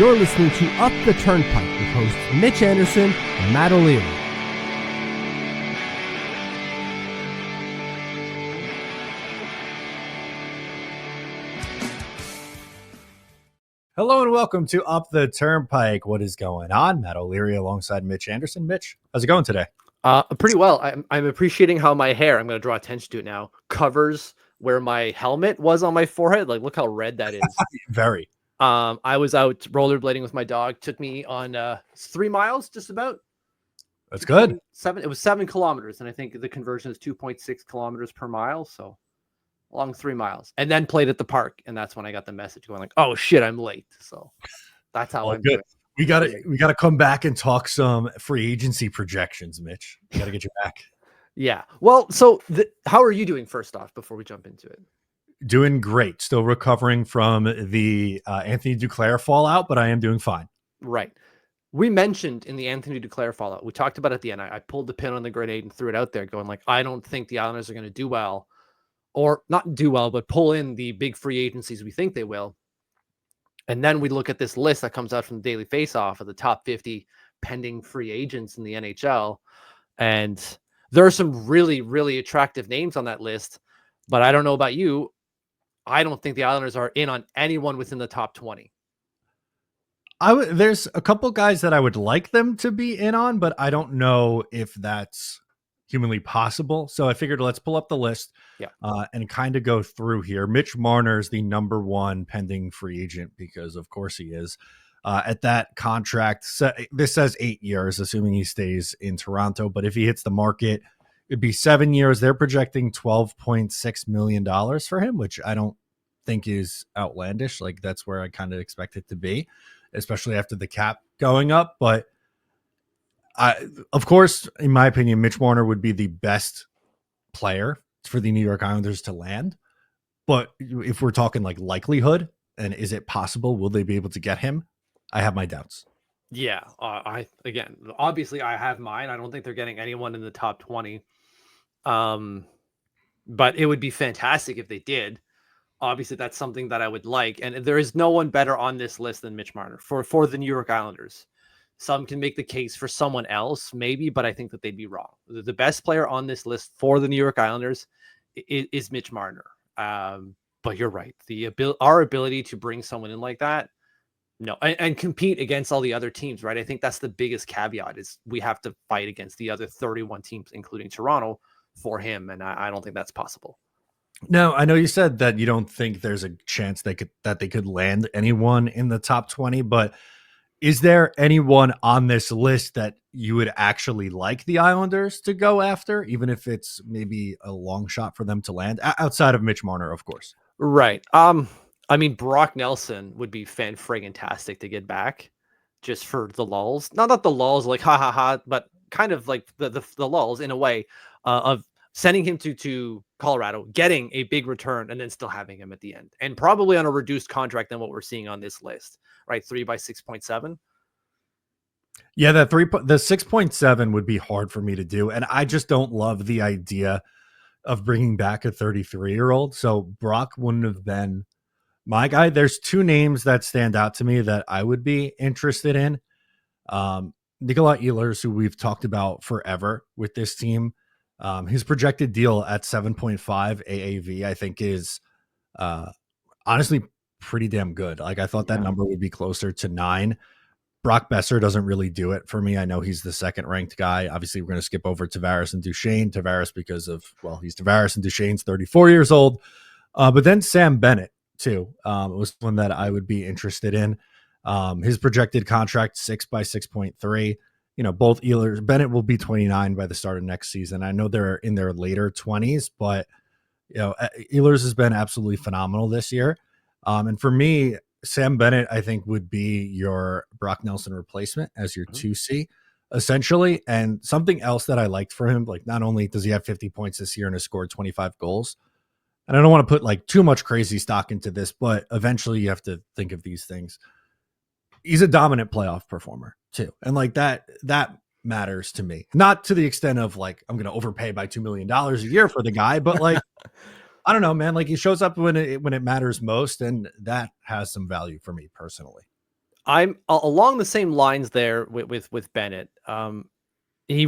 You're listening to Up the Turnpike with hosts Mitch Anderson and Matt O'Leary. Hello and welcome to Up the Turnpike. What is going on? Matt O'Leary alongside Mitch Anderson. Mitch, how's it going today? Pretty well. I'm appreciating how my hair, I'm going to draw attention to it now, covers where my helmet was on my forehead. Like, look how red that is. Very. I was out rollerblading with my dog. Took me on 3 miles, just about. That's good. It was 7 kilometers, and I think the conversion is 2.6 kilometers per mile. So along 3 miles, and then played at the park, and that's when I got the message going like, "Oh shit, I'm late." So that's how I'm good. doing. We gotta come back and talk some free agency projections, Mitch. We gotta get you back. Yeah. Well, so how are you doing? First off, before we jump into it. Doing great. Still recovering from the Anthony Duclair fallout, but I am doing fine. Right. We mentioned in the Anthony Duclair fallout, we talked about at the end. I pulled the pin on the grenade and threw it out there, going like, I don't think the Islanders are going to do well, or not do well, but pull in the big free agencies we think they will. And then we look at this list that comes out from the Daily Faceoff of the top 50 pending free agents in the NHL. And there are some really, really attractive names on that list. But I don't know about you. I don't think the Islanders are in on anyone within the top 20. There's a couple guys that I would like them to be in on, but I don't know if that's humanly possible. So I figured let's pull up the list and kind of go through here. Mitch Marner is the number one pending free agent because of course he is. At that contract, this says 8 years, assuming he stays in Toronto. But if he hits the market, it'd be 7 years. They're projecting $12.6 million for him, which I don't think is outlandish. Like that's where I kind of expect it to be, especially after the cap going up. But of course, in my opinion, Mitch Marner would be the best player for the New York Islanders to land. But if we're talking like likelihood and is it possible, will they be able to get him? I have my doubts. Yeah. Obviously I have mine. I don't think they're getting anyone in the top 20. But it would be fantastic if they did. Obviously that's something that I would like. And there is no one better on this list than Mitch Marner for the New York Islanders. Some can make the case for someone else, maybe, but I think that they'd be wrong. The best player on this list for the New York Islanders is Mitch Marner. But you're right. Our ability to bring someone in like that, no, and compete against all the other teams, right? I think that's the biggest caveat is we have to fight against the other 31 teams, including Toronto, for him. And I don't think that's possible. No, I know you said that you don't think there's a chance they could land anyone in the top 20, but is there anyone on this list that you would actually like the Islanders to go after, even if it's maybe a long shot for them to land outside of Mitch Marner, of course? Right. I mean, Brock Nelson would be fan-friggin-tastic to get back just for the lulls. Not the lulls like ha ha ha, but kind of like the lulls in a way of sending him to Colorado, getting a big return, and then still having him at the end. And probably on a reduced contract than what we're seeing on this list, right? 3 by 6.7. Yeah, the 6.7 would be hard for me to do. And I just don't love the idea of bringing back a 33-year-old. So Brock wouldn't have been my guy. There's two names that stand out to me that I would be interested in. Nikolai Ehlers, who we've talked about forever with this team. His projected deal at 7.5 AAV, I think is honestly pretty damn good. Like I thought that number would be closer to 9. Brock Besser doesn't really do it for me. I know he's the second ranked guy. Obviously, we're going to skip over Tavares and Duchesne. Tavares because of, well, he's Tavares and Duchesne's 34 years old. But then Sam Bennett too was one that I would be interested in. His projected contract 6 by 6.3. You know, both Ehlers, Bennett will be 29 by the start of next season. I know they're in their later 20s, but you know, Ehlers has been absolutely phenomenal this year. And for me, Sam Bennett, I think, would be your Brock Nelson replacement as your 2C, essentially. And something else that I liked for him, like not only does he have 50 points this year and has scored 25 goals, and I don't want to put like too much crazy stock into this, but eventually you have to think of these things. He's a dominant playoff performer too. And like that matters to me, not to the extent of like, I'm going to overpay by $2 million a year for the guy, but like, I don't know, man. Like he shows up when it matters most, and that has some value for me personally. I'm along the same lines there with Bennett. He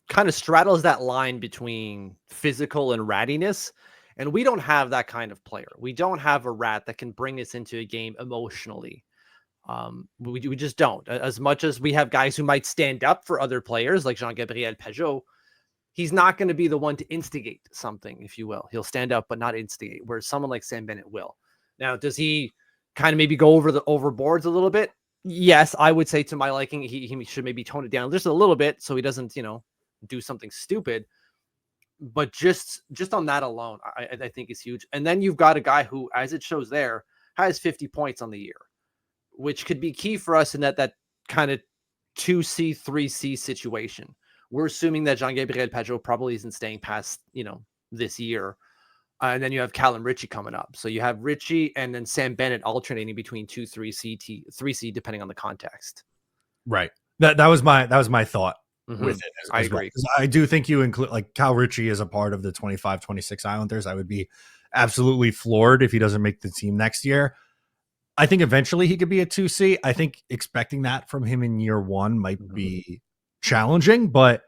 kind of straddles that line between physical and rattiness, and we don't have that kind of player. We don't have a rat that can bring us into a game emotionally. We just don't. As much as we have guys who might stand up for other players like Jean-Gabriel Pageau, he's not going to be the one to instigate something, if you will. He'll stand up but not instigate, whereas someone like Sam Bennett will. Now, does he kind of maybe go over the overboards a little bit? Yes, I would say to my liking, he should maybe tone it down just a little bit so he doesn't, do something stupid. But just on that alone, I think is huge. And then you've got a guy who, as it shows there, has 50 points on the year, which could be key for us in that kind of 2C, 3C situation. We're assuming that Jean-Gabriel Pageau probably isn't staying past, this year. And then you have Callum Ritchie coming up. So you have Ritchie and then Sam Bennett alternating between 2, 3C, depending on the context. Right. That was my thought with it. I agree. Well. I do think you include like Cal Ritchie as a part of the 25-26 Islanders. I would be absolutely floored if he doesn't make the team next year. I think eventually he could be a 2C. I think expecting that from him in year one might be challenging, but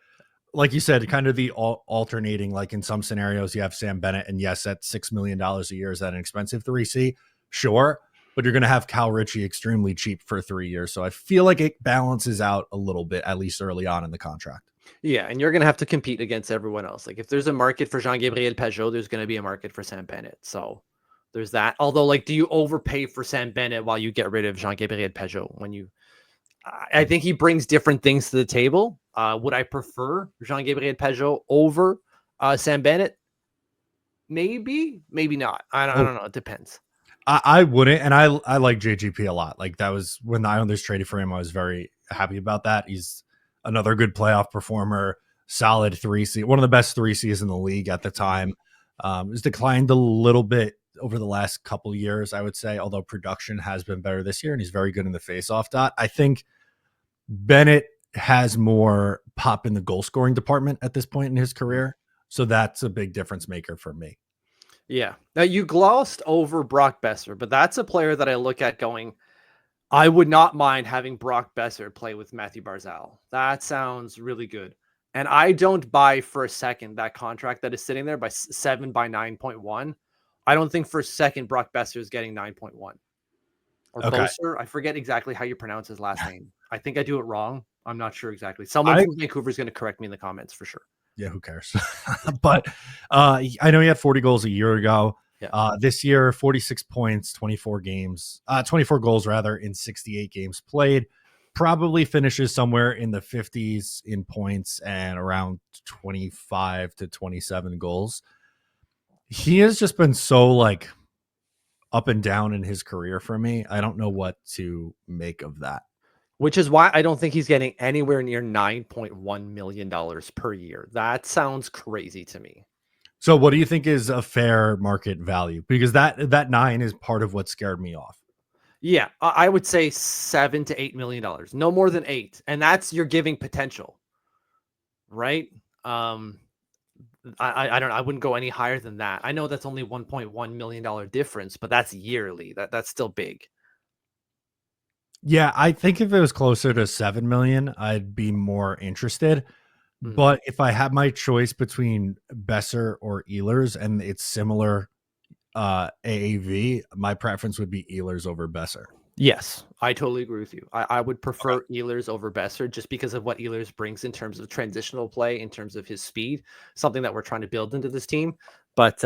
like you said, kind of the alternating, like in some scenarios you have Sam Bennett, and yes, at $6 million a year, is that an expensive 3C? Sure. But you're going to have Cal Ritchie extremely cheap for 3 years. So I feel like it balances out a little bit, at least early on in the contract. Yeah, and you're going to have to compete against everyone else. Like if there's a market for Jean-Gabriel Pageau, there's going to be a market for Sam Bennett. So there's that. Although, like, do you overpay for Sam Bennett while you get rid of Jean-Gabriel Pageau? I think he brings different things to the table. Would I prefer Jean-Gabriel Pageau over Sam Bennett? Maybe not. I don't know. It depends. I wouldn't, and I like JGP a lot. Like that was when the Islanders traded for him. I was very happy about that. He's another good playoff performer, solid 3C, one of the best 3Cs in the league at the time. It's declined a little bit over the last couple years, I would say, although production has been better this year, and he's very good in the faceoff dot. I think Bennett has more pop in the goal scoring department at this point in his career. So that's a big difference maker for me. Yeah. Now you glossed over Brock Besser, but that's a player that I look at going, I would not mind having Brock Besser play with Matthew Barzal. That sounds really good. And I don't buy for a second that contract that is sitting there by 7 by 9.1. I don't think for a second Brock Besser is getting 9.1. Or Okay. Boser. I forget exactly how you pronounce his last name. I think I do it wrong. I'm not sure exactly. Someone from Vancouver is going to correct me in the comments for sure. Yeah, who cares? But I know he had 40 goals a year ago. Yeah. This year, 46 points, 24 goals rather, in 68 games played. Probably finishes somewhere in the 50s in points and around 25 to 27 goals. He has just been so like up and down in his career for me. I don't know what to make of that. Which is why I don't think he's getting anywhere near $9.1 million per year. That sounds crazy to me. So what do you think is a fair market value? Because that 9 is part of what scared me off. Yeah, I would say $7 to $8 million, no more than 8. And that's you're giving potential, right? I don't know. I wouldn't go any higher than that. I know that's only $1.1 million difference, but that's yearly. That's still big. Yeah, I think if it was closer to 7 million, I'd be more interested. Mhm. But if I had my choice between Besser or Ehlers and it's similar AAV, my preference would be Ehlers over Besser. Yes, I totally agree with you. I would prefer Ehlers over Besser just because of what Ehlers brings in terms of transitional play, in terms of his speed, something that we're trying to build into this team. But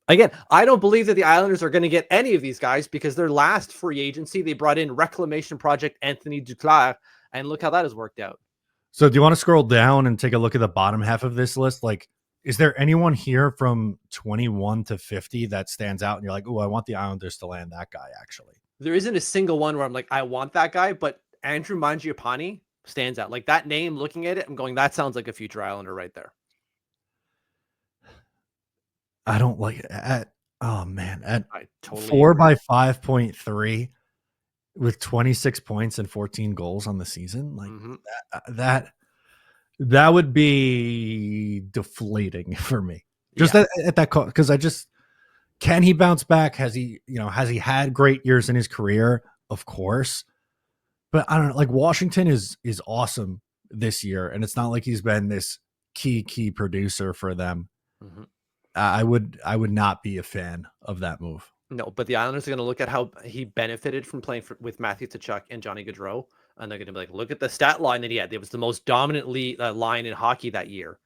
again, I don't believe that the Islanders are going to get any of these guys because their last free agency, they brought in Reclamation Project Anthony Duclair, and look how that has worked out. So do you want to scroll down and take a look at the bottom half of this list? Like, is there anyone here from 21 to 50 that stands out and you're like, oh, I want the Islanders to land that guy, actually? There isn't a single one where I'm like, I want that guy, but Andrew Mangiapane stands out. Like that name, looking at it, I'm going, that sounds like a future Islander right there. I don't like it. At 4 agree. by 5.3 with 26 points and 14 goals on the season. Like that would be deflating for me. Just at that cost, because can he bounce back? Has he had great years in his career? Of course. but I don't know. Like Washington is awesome this year, and it's not like he's been this key producer for them. Mm-hmm. I would not be a fan of that move. No, but the Islanders are going to look at how he benefited from playing with Matthew Tkachuk and Johnny Gaudreau, and they're going to be like, look at the stat line that he had. It was the most dominant line in hockey that year.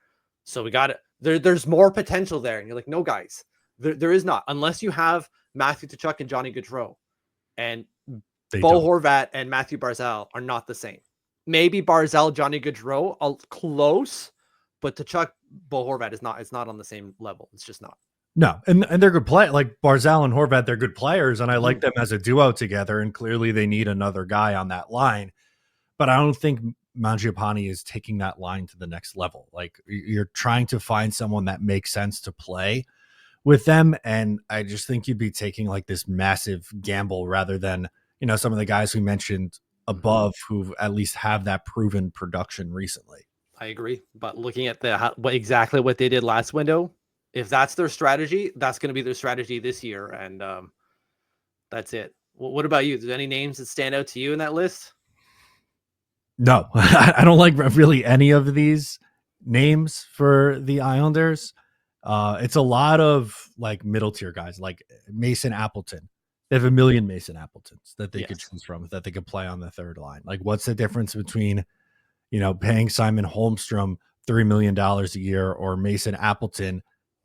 So we got it. There's more potential there. And you're like, no, guys, there is not. Unless you have Matthew Tkachuk and Johnny Gaudreau. And Bo Horvat and Matthew Barzal are not the same. Maybe Barzal, Johnny Gaudreau are close, but Tkachuk, Bo Horvat is not. It's not on the same level. It's just not. No, and they're good play. Like Barzal and Horvat, they're good players, and I like them as a duo together. And clearly, they need another guy on that line. But I don't think Mangiapane is taking that line to the next level. Like you're trying to find someone that makes sense to play with them, and I just think you'd be taking like this massive gamble rather than some of the guys we mentioned above who at least have that proven production recently. I agree, but looking at exactly what they did last window. If that's their strategy, that's going to be their strategy this year. And that's it. What about you? Is there any names that stand out to you in that list? No, I don't like really any of these names for the Islanders. It's a lot of like middle tier guys like Mason Appleton. They have a million Mason Appletons that they could choose from that they could play on the third line. Like what's the difference between, paying Simon Holmstrom $3 million a year or Mason Appleton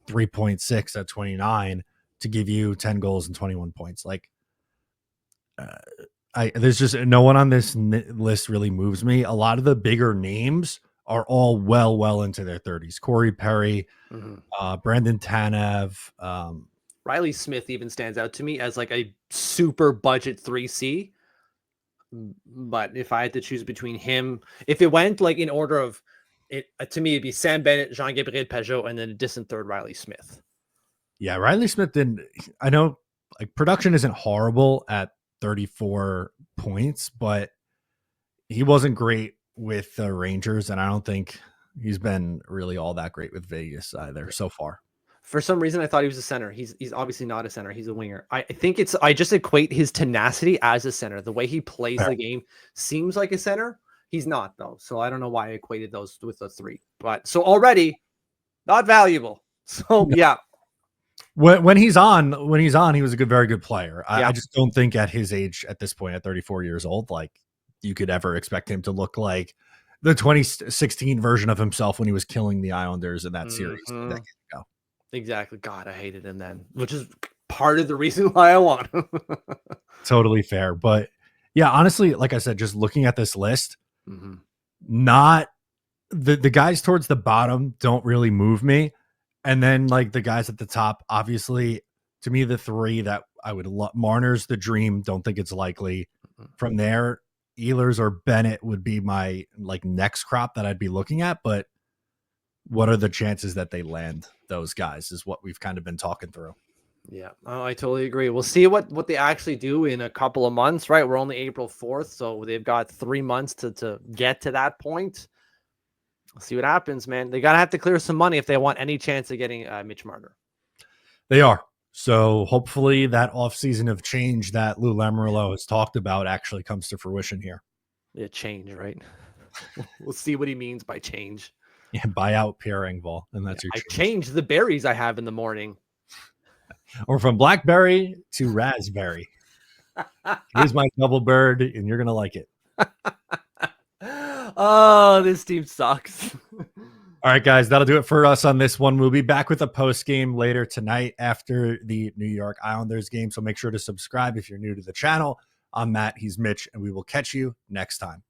3.6 at 29 to give you 10 goals and 21 points. Like there's just no one on this list really moves me. A lot of the bigger names are all well into their 30s. Corey Perry, Brandon Tanev, Riley Smith even stands out to me as like a super budget 3C. But if I had to choose between him, if it went like in order of it, to me, it'd be Sam Bennett, Jean-Gabriel Pajot, and then a distant third, Riley Smith. Yeah, Riley Smith didn't. I know like production isn't horrible at 34 points, but he wasn't great with the Rangers, and I don't think he's been really all that great with Vegas either so far. For some reason, I thought he was a center. He's obviously not a center. He's a winger. I think I just equate his tenacity as a center. The way he plays the game seems like a center. He's not though. So I don't know why I equated those with the three. But so already not valuable. So yeah. When he's on, he was a very good player. I just don't think at his age, at this point, at 34 years old, like you could ever expect him to look like the 2016 version of himself when he was killing the Islanders in that series a decade ago. Exactly. God, I hated him then, which is part of the reason why I want him. Totally fair. But yeah, honestly, like I said, just looking at this list, not the guys towards the bottom don't really move me. And then like the guys at the top, obviously, to me, the three that I would love, Marner's the dream. Don't think it's likely. From there, Ehlers or Bennett would be my like next crop that I'd be looking at. But what are the chances that they land those guys is what we've kind of been talking through. Yeah, I totally agree. We'll see what they actually do in a couple of months, right? We're only April 4th, so they've got 3 months to get to that point. We'll see what happens, man. They gotta have to clear some money if they want any chance of getting Mitch Marner. They are. So hopefully that offseason of change that Lou Lamoriello has talked about actually comes to fruition here. Yeah, change, right? We'll see what he means by change. Yeah, buy out Pierre Engvall, and that's your change. I changed the berries I have in the morning. Or from blackberry to raspberry. Here's my double bird, and you're going to like it. Oh, this team sucks. All right, guys, that'll do it for us on this one. We'll be back with a post game later tonight after the New York Islanders game. So make sure to subscribe if you're new to the channel. I'm Matt. He's Mitch, and we will catch you next time.